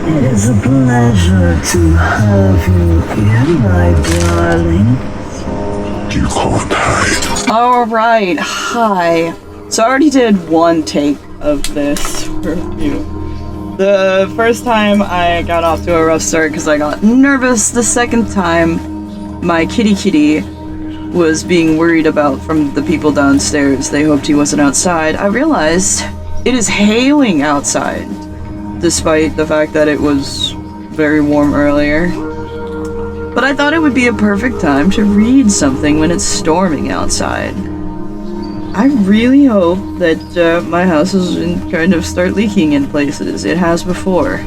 It's a pleasure to have you here, my darling. Alright, hi. So I already did one take of this review. The first time I got off to a rough start because I got nervous. The second time, my kitty was being worried about from the people downstairs. They hoped he wasn't outside. I realized it is hailing outside, despite the fact that it was very warm earlier. But I thought it would be a perfect time to read something when it's storming outside. I really hope that my house doesn't kind of start leaking in places. It has before.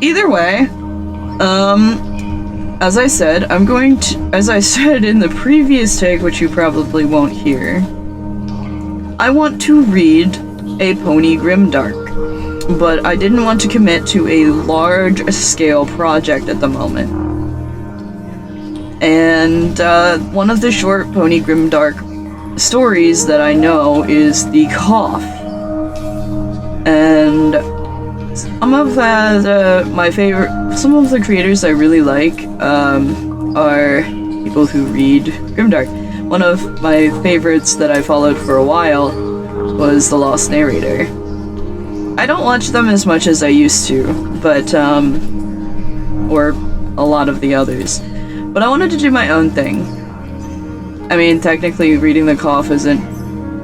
Either way, as I said, as I said in the previous take, which you probably won't hear, I want to read a pony grimdark, but I didn't want to commit to a large-scale project at the moment. And one of the short pony grimdark stories that I know is The Cough. And some of some of the creators I really like are people who read grimdark. One of my favorites that I followed for a while was The Lost Narrator. I don't watch them as much as I used to, but or a lot of the others. But I wanted to do my own thing. I mean, technically reading The Cough isn't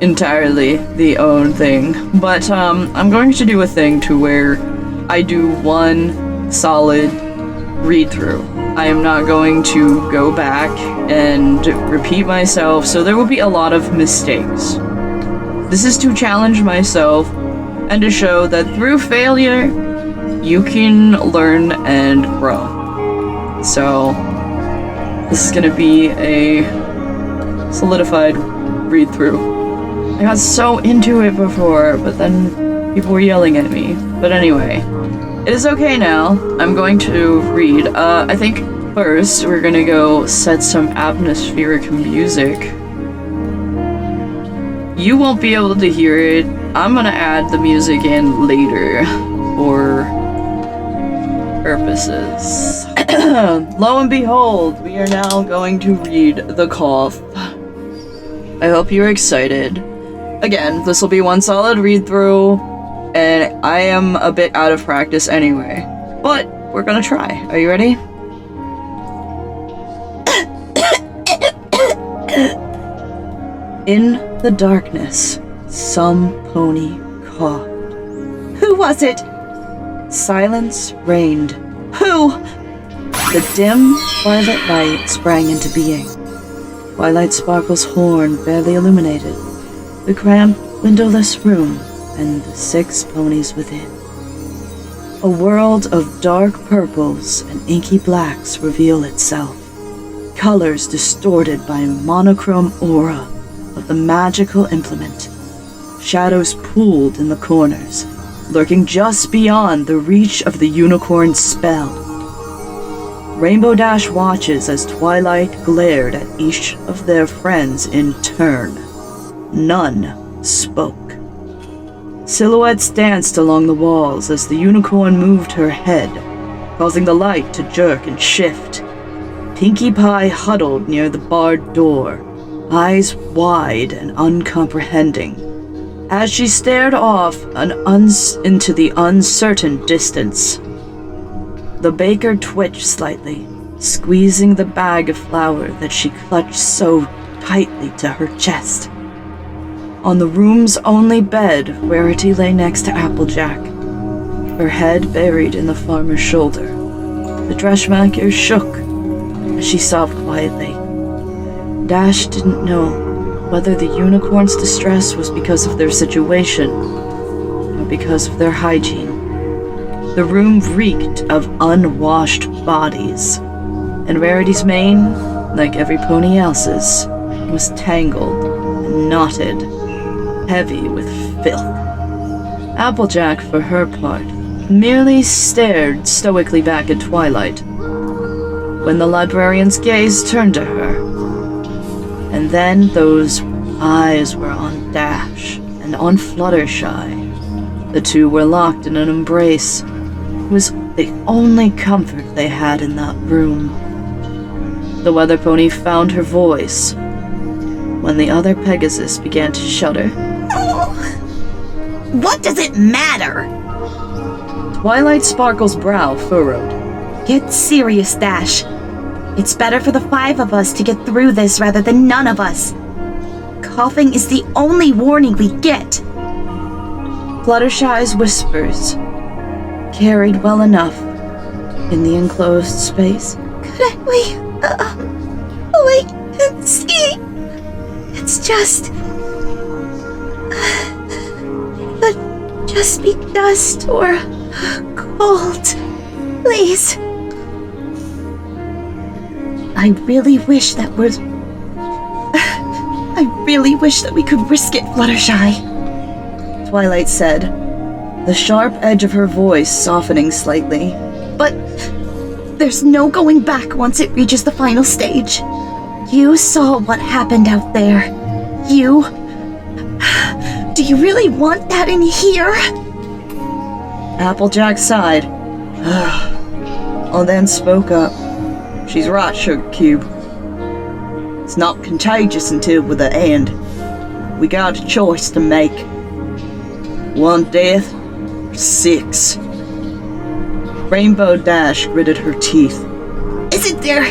entirely the own thing, but I'm going to do a thing to where I do one solid read-through. I am not going to go back and repeat myself, so there will be a lot of mistakes. This is to challenge myself and to show that through failure, you can learn and grow. So, this is gonna be a solidified read-through. I got so into it before, but then people were yelling at me. But anyway, it is okay now. I'm going to read. I think first we're gonna go set some atmospheric music. You won't be able to hear it. I'm gonna add the music in later for purposes. Lo and behold, we are now going to read The Cough. I hope you're excited. Again, this will be one solid read-through, and I am a bit out of practice anyway. But we're gonna try. Are you ready? In the darkness, some pony coughed. Who was it? Silence reigned. Who? The dim, violet light sprang into being. Twilight Sparkle's horn barely illuminated the cramped, windowless room and the 6 ponies within. A world of dark purples and inky blacks reveal itself, colors distorted by a monochrome aura of the magical implement. Shadows pooled in the corners, lurking just beyond the reach of the unicorn's spell. Rainbow Dash watches as Twilight glared at each of their friends in turn. None spoke. Silhouettes danced along the walls as the unicorn moved her head, causing the light to jerk and shift. Pinkie Pie huddled near the barred door, eyes wide and uncomprehending, as she stared off into the uncertain distance. The baker twitched slightly, squeezing the bag of flour that she clutched so tightly to her chest. On the room's only bed, Rarity lay next to Applejack, her head buried in the farmer's shoulder. The dressmaker shook as she sobbed quietly. Dash didn't know whether the unicorn's distress was because of their situation or because of their hygiene. The room reeked of unwashed bodies, and Rarity's mane, like every pony else's, was tangled and knotted, heavy with filth. Applejack, for her part, merely stared stoically back at Twilight when the librarian's gaze turned to her. And then those eyes were on Dash and on Fluttershy. The two were locked in an embrace. It was the only comfort they had in that room. The weather pony found her voice when the other Pegasus began to shudder. What does it matter? Twilight Sparkle's brow furrowed. Get serious, Dash. It's better for the 5 of us to get through this rather than none of us. Coughing is the only warning we get. Fluttershy's whispers carried well enough in the enclosed space. Couldn't we, wait and see? It's just... could just be dust or cold. Please. I really wish that we could risk it, Fluttershy, Twilight said, the sharp edge of her voice softening slightly. But there's no going back once it reaches the final stage. You saw what happened out there. Do you really want that in here? Applejack sighed, and then spoke up. She's right, Sugar Cube. It's not contagious until we're the end. We got a choice to make. 1 death, or 6. Rainbow Dash gritted her teeth. Isn't there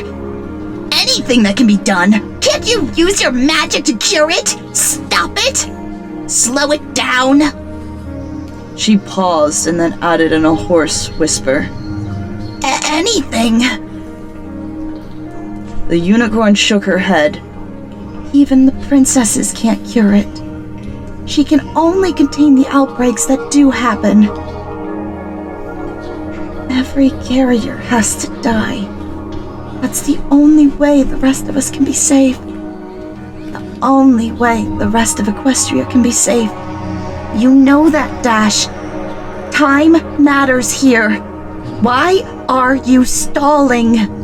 anything that can be done? Can't you use your magic to cure it? Stop it? Slow it down? She paused and then added in a hoarse whisper. Anything. The unicorn shook her head. Even the princesses can't cure it. She can only contain the outbreaks that do happen. Every carrier has to die. That's the only way the rest of us can be safe. The only way the rest of Equestria can be safe. You know that, Dash. Time matters here. Why are you stalling?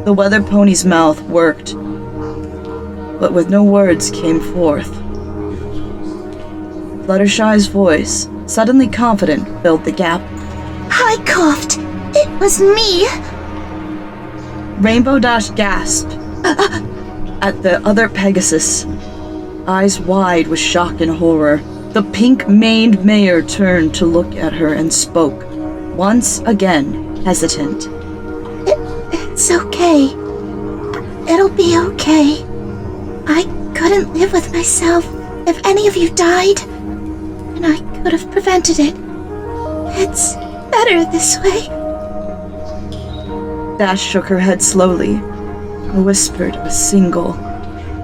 The weather pony's mouth worked, but with no words came forth. Fluttershy's voice, suddenly confident, filled the gap. I coughed. It was me. Rainbow Dash gasped at the other Pegasus, eyes wide with shock and horror. The pink-maned mayor turned to look at her and spoke, once again hesitant. It's okay. It'll be okay. I couldn't live with myself if any of you died, and I could have prevented it. It's better this way. Dash shook her head slowly and whispered a single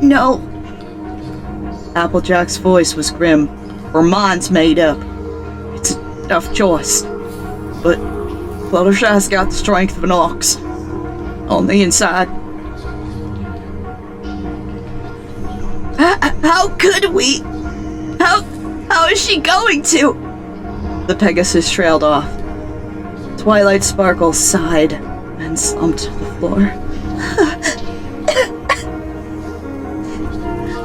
No. Applejack's voice was grim. Her mind's made up. It's a tough choice, but Fluttershy's got the strength of an ox. On the inside. How could we? How is she going to? The Pegasus trailed off. Twilight Sparkle sighed and slumped to the floor.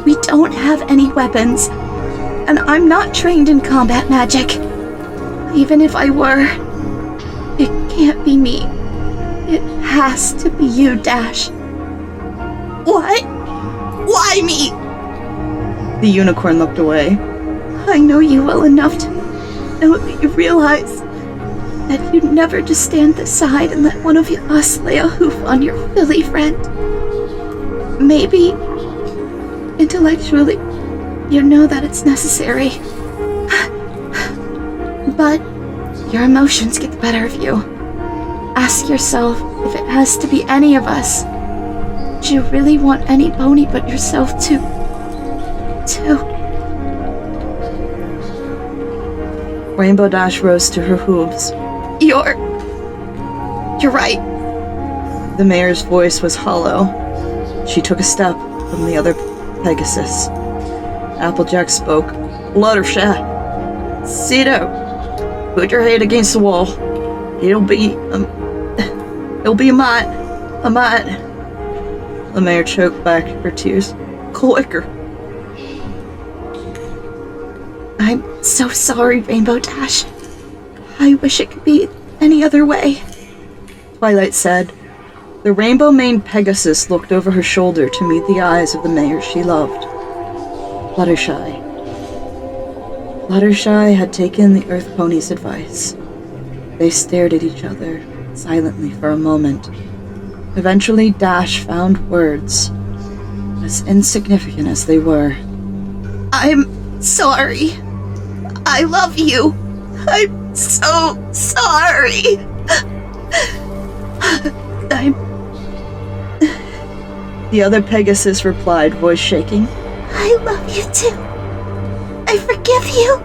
We don't have any weapons, and I'm not trained in combat magic. Even if I were, it can't be me. It has to be you, Dash. What? Why me? The unicorn looked away. I know you well enough to know that you realize that you'd never just stand aside and let one of us lay a hoof on your filly friend. Maybe, intellectually, you know that it's necessary. But your emotions get the better of you. Ask yourself if it has to be any of us. Do you really want any pony but yourself to... Rainbow Dash rose to her hooves. You're right. The mayor's voice was hollow. She took a step from the other Pegasus. Applejack spoke. Fluttershy, sit up. Put your head against the wall. It'll be a mite. The mayor choked back her tears. Quicker. I'm so sorry, Rainbow Dash. I wish it could be any other way. Twilight said. The rainbow-maned Pegasus looked over her shoulder to meet the eyes of the mayor she loved. Fluttershy. Fluttershy had taken the Earth Pony's advice. They stared at each other silently for a moment. Eventually, Dash found words, as insignificant as they were. I'm sorry. I love you. I'm so sorry. The other Pegasus replied, voice shaking. I love you too. I forgive you.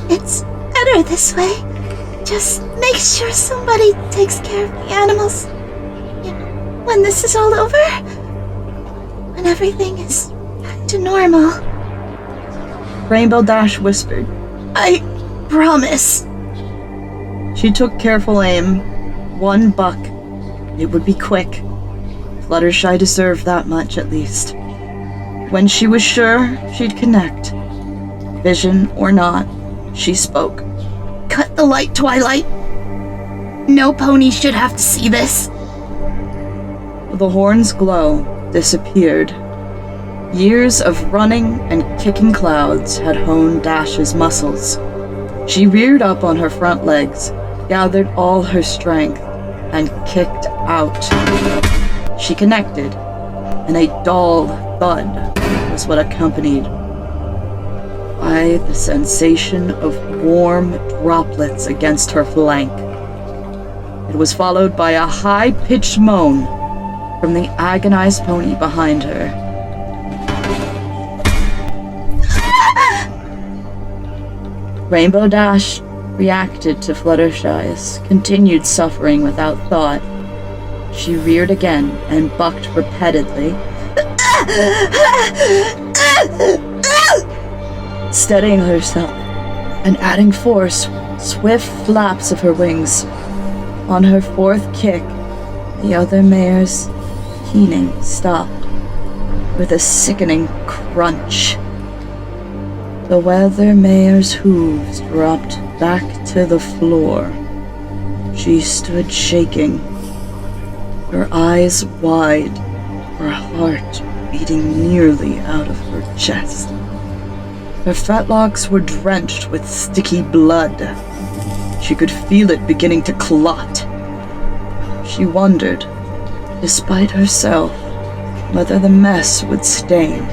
It's better this way. Just make sure somebody takes care of the animals. You know, when this is all over, when everything is back to normal. Rainbow Dash whispered. I promise. She took careful aim. One buck. It would be quick. Fluttershy deserved that much, at least. When she was sure she'd connect, vision or not, she spoke. Cut the light, Twilight. No pony should have to see this. The horn's glow disappeared. Years of running and kicking clouds had honed Dash's muscles. She reared up on her front legs, gathered all her strength, and kicked out. She connected, and a dull thud was what accompanied by the sensation of warm droplets against her flank. It was followed by a high-pitched moan from the agonized pony behind her. Rainbow Dash reacted to Fluttershy's continued suffering without thought. She reared again and bucked repeatedly, steadying herself and adding force, swift flaps of her wings. On her fourth kick, the other mare's keening stopped with a sickening crunch. The weather mare's hooves dropped back to the floor. She stood shaking, her eyes wide, her heart beating nearly out of her chest. Her fetlocks were drenched with sticky blood. She could feel it beginning to clot. She wondered, despite herself, whether the mess would stain,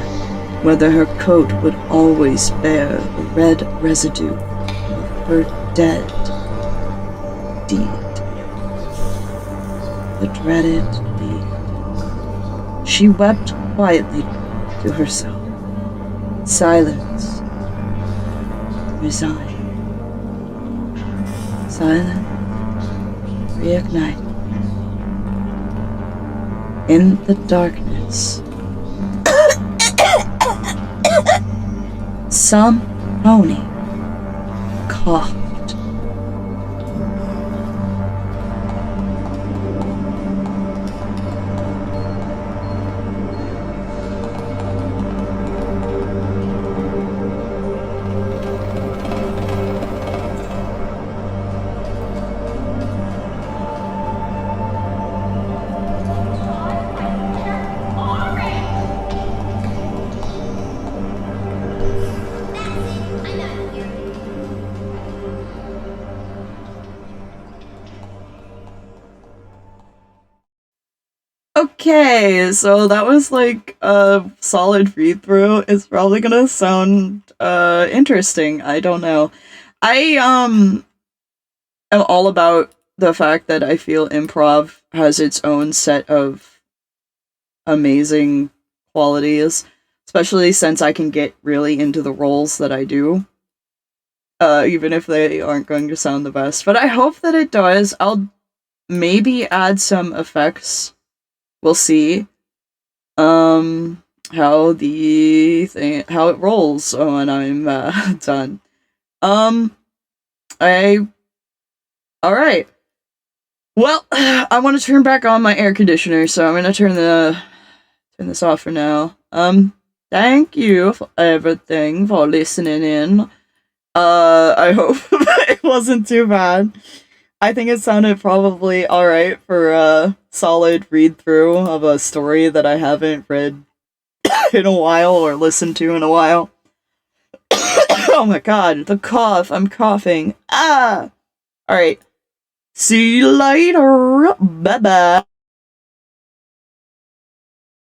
whether her coat would always bear the red residue of her dead deed. The dreaded deed. She wept quietly to herself. Silence. Resign. Silence. Reignite. In the darkness, some pony coughed. Okay, so that was like a solid read through. It's probably gonna sound interesting. I don't know. I am all about the fact that I feel improv has its own set of amazing qualities, especially since I can get really into the roles that I do. Even if they aren't going to sound the best. But I hope that it does. I'll maybe add some effects. We'll see. How how it rolls when I'm done. Alright. Well, I want to turn back on my air conditioner, so I'm gonna turn this off for now. Thank you for everything, for listening in. I hope it wasn't too bad. I think it sounded probably alright for a solid read through of a story that I haven't read in a while or listened to in a while. Oh my god, the cough. I'm coughing. Ah! Alright. See you later. Bye bye.